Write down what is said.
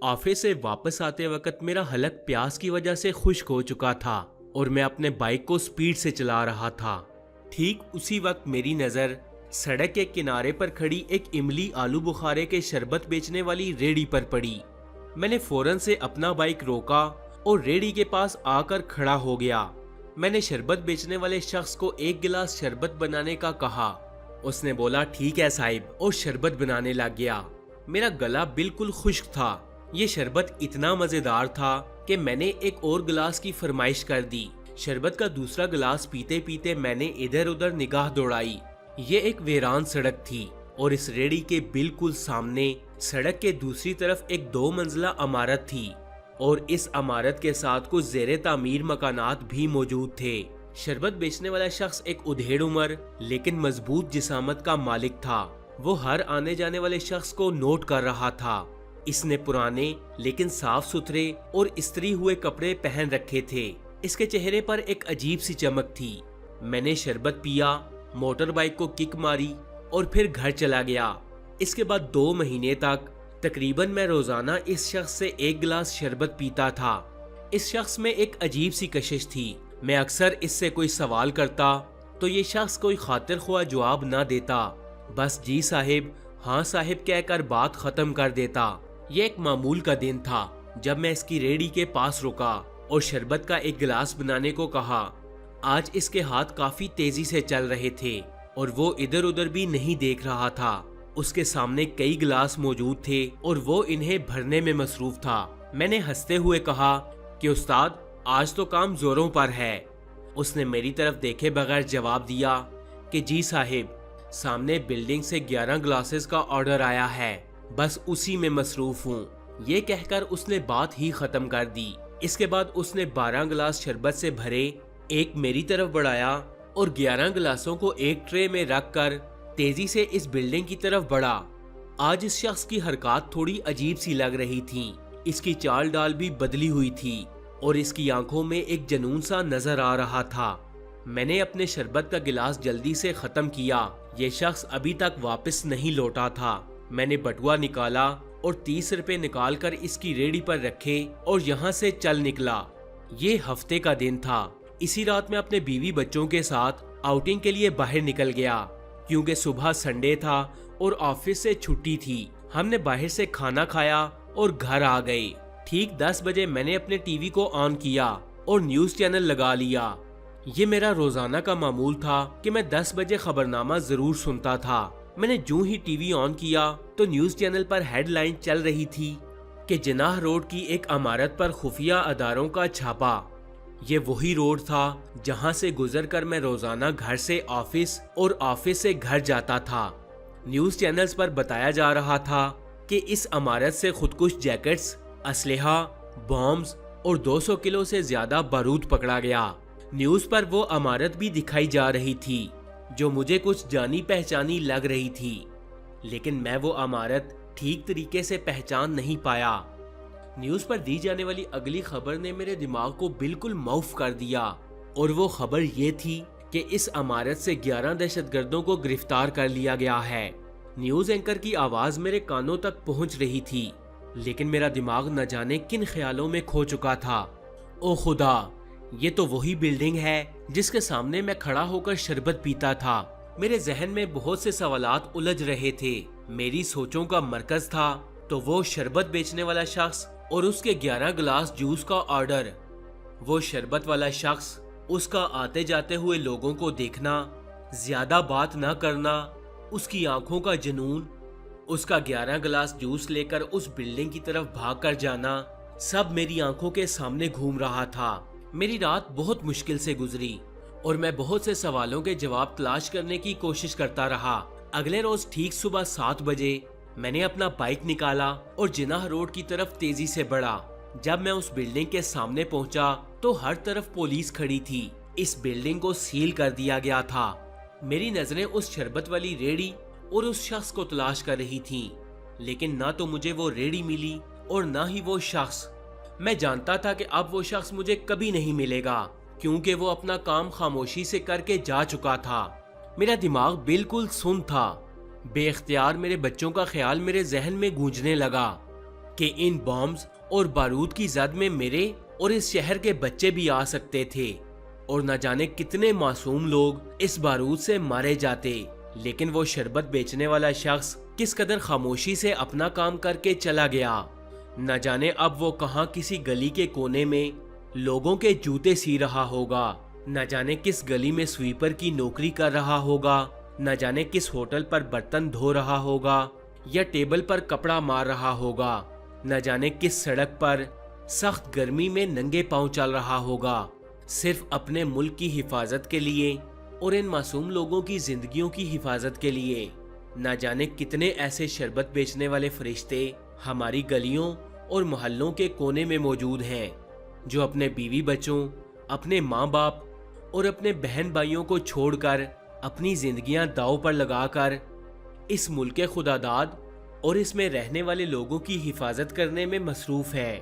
Office से वापस आते वक्त मेरा हलक प्यास की वजह से खुश्क हो चुका था और मैं अपने बाइक को स्पीड से चला रहा था। ठीक उसी वक्त मेरी नज़र सड़क के किनारे पर खड़ी एक इमली आलू बुखारे के शरबत बेचने वाली रेहड़ी पर पड़ी। मैंने फौरन से अपना बाइक रोका और रेहड़ी के पास आकर खड़ा हो गया। मैंने शरबत बेचने वाले शख्स को एक गिलास शरबत बनाने का कहा। उसने बोला ठीक है साहिब, और शरबत बनाने लग गया। मेरा गला बिल्कुल खुश्क था। ये शरबत इतना मजेदार था कि मैंने एक और गिलास की फरमाइश कर दी। शरबत का दूसरा गिलास पीते पीते मैंने इधर उधर निगाह दौड़ाई। ये एक वीरान सड़क थी और इस रेहड़ी के बिल्कुल सामने सड़क के दूसरी तरफ एक 2 मंजिला इमारत थी और इस इमारत के साथ कुछ ज़ेरे तामीर मकानात भी मौजूद थे। शरबत बेचने वाला शख्स एक उधेड़ उम्र लेकिन मजबूत जिसामत का मालिक था। वो हर आने जाने वाले शख्स को नोट कर रहा था। इसने पुराने लेकिन साफ सुथरे और इस्त्री हुए कपड़े पहन रखे थे। इसके चेहरे पर एक अजीब सी चमक थी। मैंने शरबत पिया, मोटर बाइक को किक मारी और फिर घर चला गया। इसके बाद 2 महीने तक तकरीबन मैं रोजाना इस शख्स से एक गिलास शरबत पीता था। इस शख्स में एक अजीब सी कशिश थी। मैं अक्सर इससे कोई सवाल करता तो ये शख्स कोई खातिर ख्वाह जवाब ना देता, बस जी साहिब, हाँ साहिब कहकर बात खत्म कर देता। ये एक मामूल का दिन था जब मैं इसकी रेहड़ी के पास रुका और शरबत का एक गिलास बनाने को कहा। आज इसके हाथ काफी तेजी से चल रहे थे और वो इधर उधर भी नहीं देख रहा था। उसके सामने कई गिलास मौजूद थे और वो इन्हें भरने में मसरूफ था। मैंने हंसते हुए कहा कि उस्ताद, आज तो काम जोरों पर है। उसने मेरी तरफ देखे बगैर जवाब दिया कि जी साहिब, सामने बिल्डिंग से 11 ग्लासेस का ऑर्डर आया है, बस उसी में मसरूफ हूँ। ये कहकर उसने बात ही खत्म कर दी। इसके बाद उसने 12 गिलास शरबत से भरे एक मेरी तरफ बढ़ाया और 11 गिलासों को एक ट्रे में रखकर तेजी से इस बिल्डिंग की तरफ बढ़ा। आज इस शख्स की हरकत थोड़ी अजीब सी लग रही थी। इसकी चाल डाल भी बदली हुई थी और इसकी आंखों में एक जुनून सा नजर आ रहा था। मैंने अपने शरबत का गिलास जल्दी से खत्म किया। ये शख्स अभी तक वापस नहीं लौटा था। मैंने बटुआ निकाला और 30 रुपए निकाल कर इसकी रेहड़ी पर रखे और यहाँ से चल निकला। ये हफ्ते का दिन था। इसी रात मैं अपने बीवी बच्चों के साथ आउटिंग के लिए बाहर निकल गया क्योंकि सुबह संडे था और ऑफिस से छुट्टी थी। हमने बाहर से खाना खाया और घर आ गए। ठीक 10 बजे मैंने अपने टीवी को ऑन किया और न्यूज चैनल लगा लिया। ये मेरा रोजाना का मामूल था कि मैं 10 बजे खबरनामा जरूर सुनता था। मैंने जो ही टीवी ऑन किया तो न्यूज चैनल पर हेडलाइन चल रही थी कि जिनाह रोड की एक इमारत पर खुफिया अदारों का छापा। ये वही रोड था जहां से गुजरकर मैं रोजाना घर से ऑफिस और ऑफिस से घर जाता था। न्यूज चैनल्स पर बताया जा रहा था कि इस इमारत से खुदकुश जैकेट्स, असलहा, बॉम्ब्स और 200 किलो से ज्यादा बारूद पकड़ा गया। न्यूज पर वो इमारत भी दिखाई जा रही थी जो मुझे कुछ जानी पहचानी लग रही थी, लेकिन मैं वो इमारत ठीक तरीके से पहचान नहीं पाया। न्यूज पर दी जाने वाली अगली खबर ने मेरे दिमाग को बिल्कुल मौफ कर दिया और वो खबर ये थी कि इस इमारत से 11 दहशतगर्दों को गिरफ्तार कर लिया गया है। न्यूज एंकर की आवाज मेरे कानों तक पहुंच रही थी, लेकिन मेरा दिमाग न जाने किन ख्यालों में खो चुका था। ओ खुदा, ये तो वही बिल्डिंग है जिसके सामने मैं खड़ा होकर शरबत पीता था। मेरे जहन में बहुत से सवालात उलझ रहे थे। मेरी सोचों का मरकज था तो वो शरबत बेचने वाला शख्स और उसके 11 गिलास जूस का ऑर्डर। वो शरबत वाला शख्स, उसका आते जाते हुए लोगों को देखना, ज्यादा बात ना करना, उसकी आंखों का जुनून, उसका 11 गिलास जूस लेकर उस बिल्डिंग की तरफ भाग कर जाना, सब मेरी आंखों के सामने घूम रहा था। मेरी रात बहुत मुश्किल से गुजरी और मैं बहुत से सवालों के जवाब तलाश करने की कोशिश करता रहा। अगले रोज ठीक सुबह 7 बजे मैंने अपना बाइक निकाला और जिनाह रोड की तरफ तेजी से बढ़ा। जब मैं उस बिल्डिंग के सामने पहुंचा तो हर तरफ पुलिस खड़ी थी। इस बिल्डिंग को सील कर दिया गया था। मेरी नजरें उस शरबत वाली रेहड़ी और उस शख्स को तलाश कर रही थीं, लेकिन ना तो मुझे वो रेहड़ी मिली और ना ही वो शख्स। मैं जानता था कि अब वो शख्स मुझे कभी नहीं मिलेगा क्योंकि वो अपना काम खामोशी से करके जा चुका था। मेरा दिमाग बिल्कुल सुन था। बेख्तियार मेरे बच्चों का ख्याल मेरे जहन में गूंजने लगा। کہ ان بامز اور بارود کی زد میں میرے اور اس شہر کے بچے بھی آ سکتے تھے اور نہ جانے کتنے معصوم لوگ اس بارود سے مارے جاتے، لیکن وہ شربت بیچنے والا شخص کس قدر خاموشی سے اپنا کام کر کے چلا گیا۔ نہ جانے اب وہ کہاں کسی گلی کے کونے میں لوگوں کے جوتے سی رہا ہوگا، نہ جانے کس گلی میں سویپر کی نوکری کر رہا ہوگا، نہ جانے کس ہوٹل پر برتن دھو رہا ہوگا یا ٹیبل پر کپڑا مار رہا ہوگا، نہ جانے کس سڑک پر سخت گرمی میں ننگے پاؤں چل رہا ہوگا، صرف اپنے ملک کی حفاظت کے لیے اور ان معصوم لوگوں کی زندگیوں کی حفاظت کے لیے۔ نہ جانے کتنے ایسے شربت بیچنے والے فرشتے ہماری گلیوں اور محلوں کے کونے میں موجود ہیں جو اپنے بیوی بچوں، اپنے ماں باپ اور اپنے بہن بھائیوں کو چھوڑ کر اپنی زندگیاں داؤ پر لگا کر اس ملک خدا داد اور اس میں رہنے والے لوگوں کی حفاظت کرنے میں مصروف ہے۔